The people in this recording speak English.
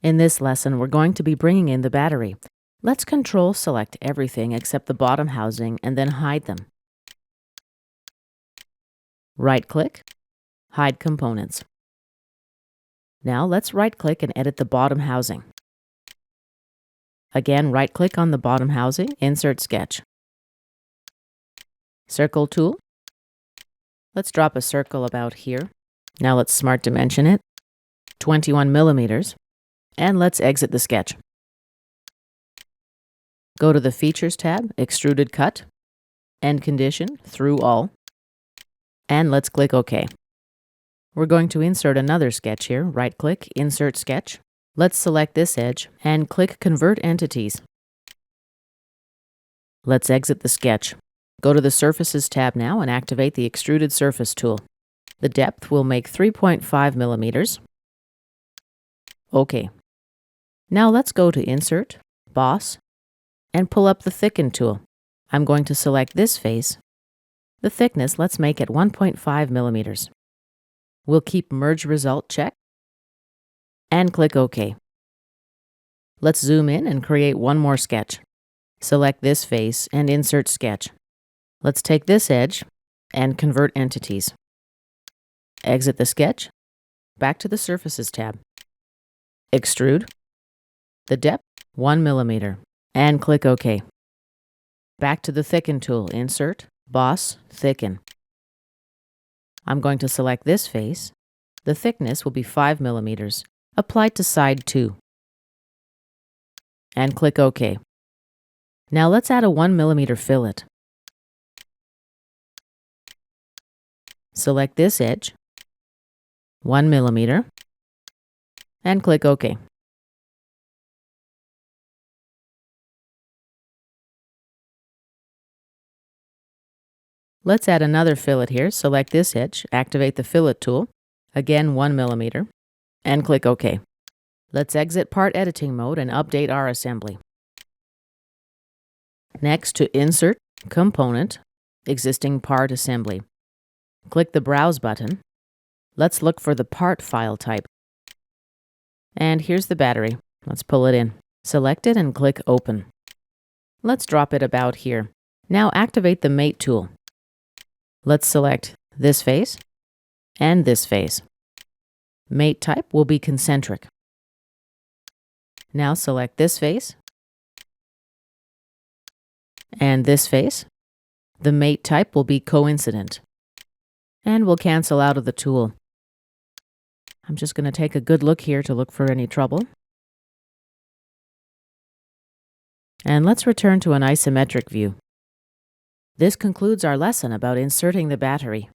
In this lesson, we're going to be bringing in the battery. Let's Control-Select everything except the bottom housing and then hide them. Right-click, Hide Components. Now let's right-click and edit the bottom housing. Again, right-click on the bottom housing, Insert Sketch. Circle tool. Let's drop a circle about here. Now let's Smart Dimension it, 21 millimeters. And let's exit the sketch. Go to the Features tab, Extruded Cut, End Condition, Through All, and let's click OK. We're going to insert another sketch here. Right-click, Insert Sketch. Let's select this edge and click Convert Entities. Let's exit the sketch. Go to the Surfaces tab now and activate the Extruded Surface tool. The depth will make 3.5 millimeters. OK. Now let's go to Insert, Boss, and pull up the Thicken tool. I'm going to select this face. The thickness, let's make it 1.5 millimeters. We'll keep Merge Result checked and click OK. Let's zoom in and create one more sketch. Select this face and Insert Sketch. Let's take this edge and Convert Entities. Exit the sketch. Back to the Surfaces tab. Extrude. The depth, 1 millimeter, and click OK. Back to the Thicken tool, Insert, Boss, Thicken. I'm going to select this face. The thickness will be 5 millimeters. Apply to side 2. And click OK. Now let's add a 1 millimeter fillet. Select this edge, 1 millimeter, and click OK. Let's add another fillet here. Select this edge, activate the Fillet tool, again 1 millimeter, and click OK. Let's exit Part Editing mode and update our assembly. Next, to Insert, Component, Existing Part Assembly. Click the Browse button. Let's look for the part file type. And here's the battery. Let's pull it in. Select it and click Open. Let's drop it about here. Now activate the Mate tool. Let's select this face and this face. Mate type will be concentric. Now select this face and this face. The mate type will be coincident. And we'll cancel out of the tool. I'm just going to take a good look here to look for any trouble. And let's return to an isometric view. This concludes our lesson about inserting the battery.